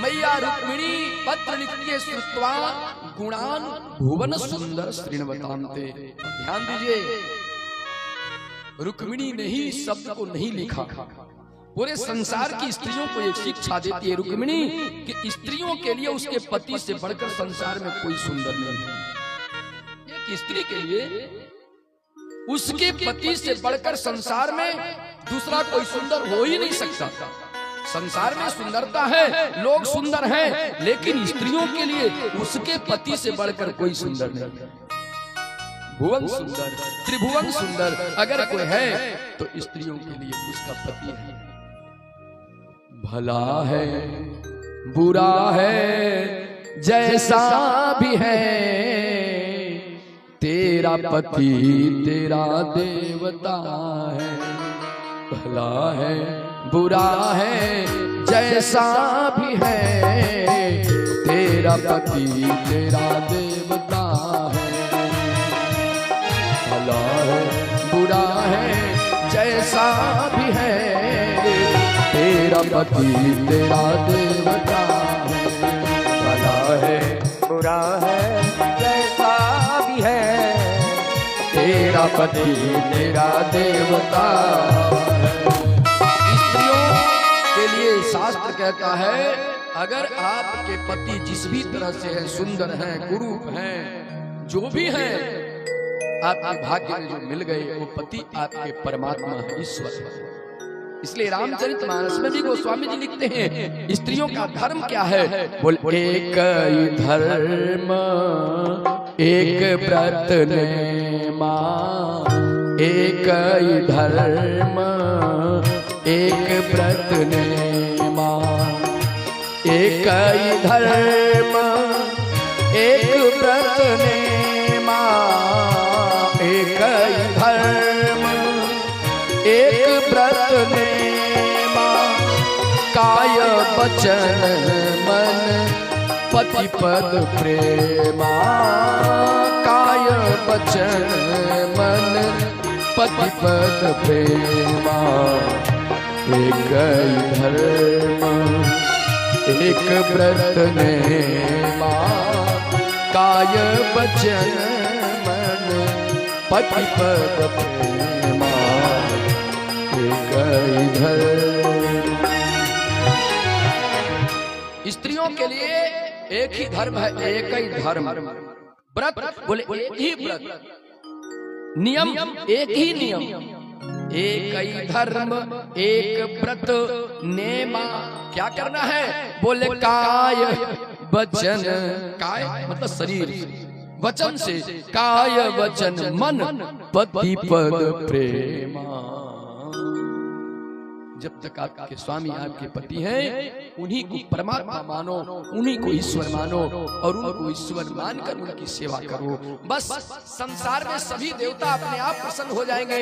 मैया रुक्मिणी पत्र लिखती है श्रुत्वा गुणान भुवन सुंदर श्रीणवतांते। ध्यान दीजिए, रुक्मिणी ने ही शब्द को नहीं लिखा, पूरे संसार की स्त्रियों को एक शिक्षा देती है रुक्मिणी कि स्त्रियों के लिए उसके पति से बढ़कर संसार में कोई सुंदर नहीं है। एक स्त्री के लिए उसके पति से बढ़कर संसार में दूसरा कोई सुंदर हो ही नहीं सकता। संसार में सुंदरता है, लोग सुंदर हैं, लेकिन स्त्रियों के लिए उसके पति से बढ़कर कोई सुंदर नहीं है। भुवन सुंदर, त्रिभुवन सुंदर अगर कोई है तो स्त्रियों के लिए उसका पति है। भला है बुरा है जैसा भी है, तेरा पति तेरा देवता है। भला है बुरा है जैसा भी है, तेरा पति तेरा देवता है। भला है बुरा है जैसा भी है, तेरा पति तेरा देवता है। भला है बुरा है जैसा भी है, तेरा पति तेरा देवता है। स्त्रियों के लिए शास्त्र कहता है अगर आपके पति जिस भी तरह से है, सुंदर हैं, कुरूप हैं, जो भी हैं, आपके भाग्य में जो मिल गए वो पति आपके परमात्मा है, ईश्वर है। इसलिए रामचरितमानस में भी गोस्वामी जी लिखते हैं स्त्रियों का धर्म क्या है। बोल एक धर्म एक व्रत ने मां, एक धर्म एक व्रत ने मां, एक धर्म एक व्रत ने मां, एक धर्म एक व्रत ने मां, काय वचन मन पति पद प्रेमा, काय वचन मन पति पद प्रेमा। एक धर्म एक व्रत ने मां, काय वचन मन पति पद प्रेमा। स्त्रियों के लिए एक ही धर्म है, एक ही धर्म। व्रत बोले एक ही व्रत, नियम एक ही नियम, एक ही धर्म एक व्रत नेमा। क्या करना है? बोले काय वचन, काय मतलब शरीर, वचन से काय वचन मन पति पद प्रेमा। जब तक आपके स्वामी आपके पति हैं, उन्हीं को परमात्मा मानो, उन्हीं को ईश्वर मानो और उनको ईश्वर मानकर उनकी सेवा करो। बस संसार में सभी देवता अपने आप प्रसन्न हो जाएंगे।